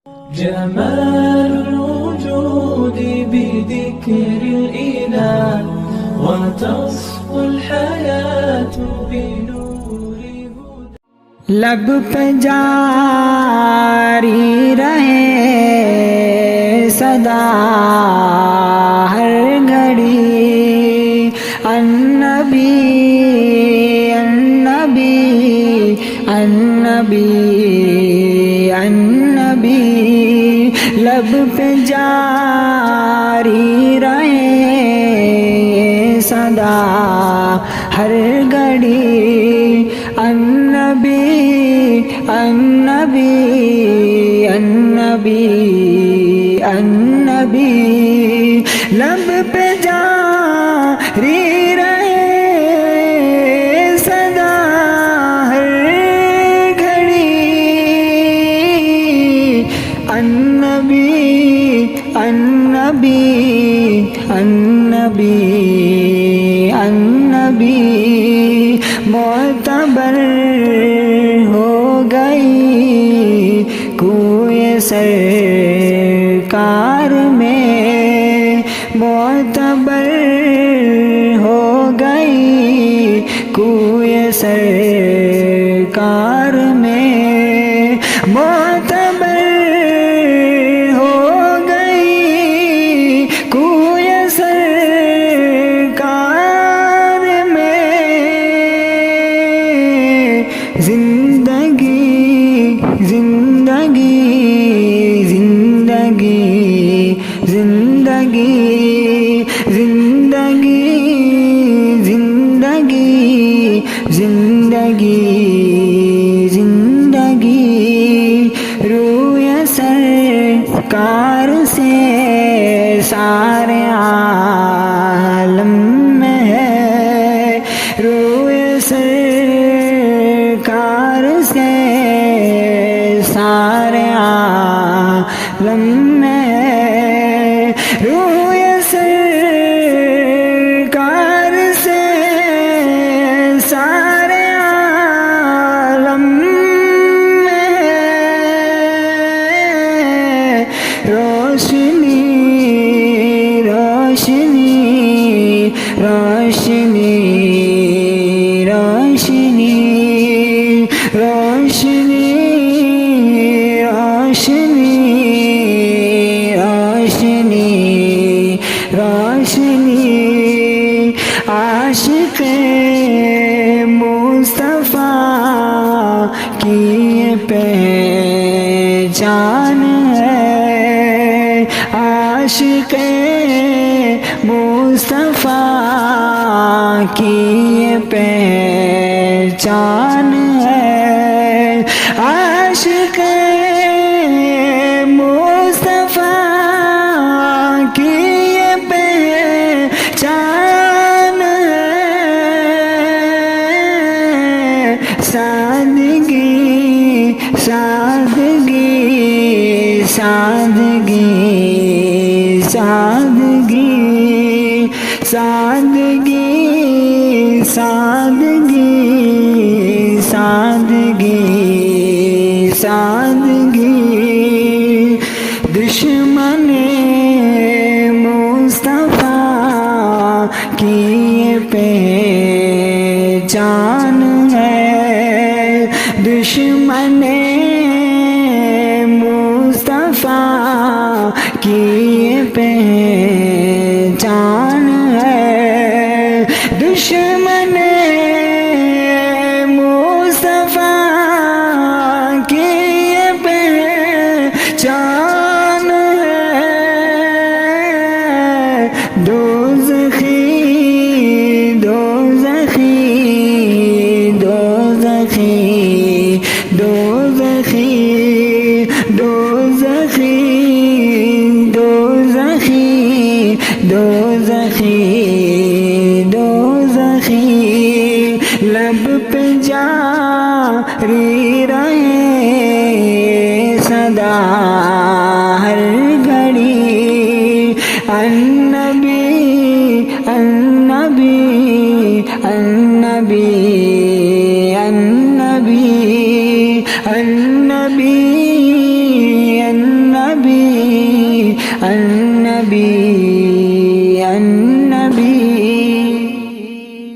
جمال الوجود بذكر الإله وتصفو الحياة بنور هدى. لب پہ جاری رہے صدا ہر گھڑی النبی النبی النبی النبی. لب پہ جاری رہے صدا ہر گھڑی النبی النبی النبی النبی. لب پہ جاری رہے صدا ہر گھڑی النبی النبی النبی النبی. معتبر ہو گئی کوئی سرکار میں معتبر ہو گئی کوئی سرکار میں معتبر ہو گئی کوئی سرکار میں. زندگی زندگی زندگی زندگی زندگی زندگی زندگی زندگی. روی سرکار سے سارے عالم میں ہے روی سرکار سے سارے عالم میں ہے روی سرکار سے سارے عالم میں ہے. روشنی روشنی روشنی روشنی روشنی روشنی روشنی روشنی. عاشق مصطفیٰ کی پہچان ہے عاشق مصطفیٰ کی پہچان ہے عاشق مصطفیٰ کی پہچان ہے. سادگی سادگی سادگی سادگی سادگی سادگی سادگی سادگی. دشمن مصطفیٰ کی پہچان ہے دشمن مصطفیٰ کی پہچان ہے دشمن مصطفیٰ کی پہچان ہے. دوزخی دوزخی دوزخی دوزخی دوزخی دوزخی دوزخی دوزخی. لب پہ جاری رہے صدا ہر گھڑی النبی النبی النبی النبی النبی النبی النبی النبی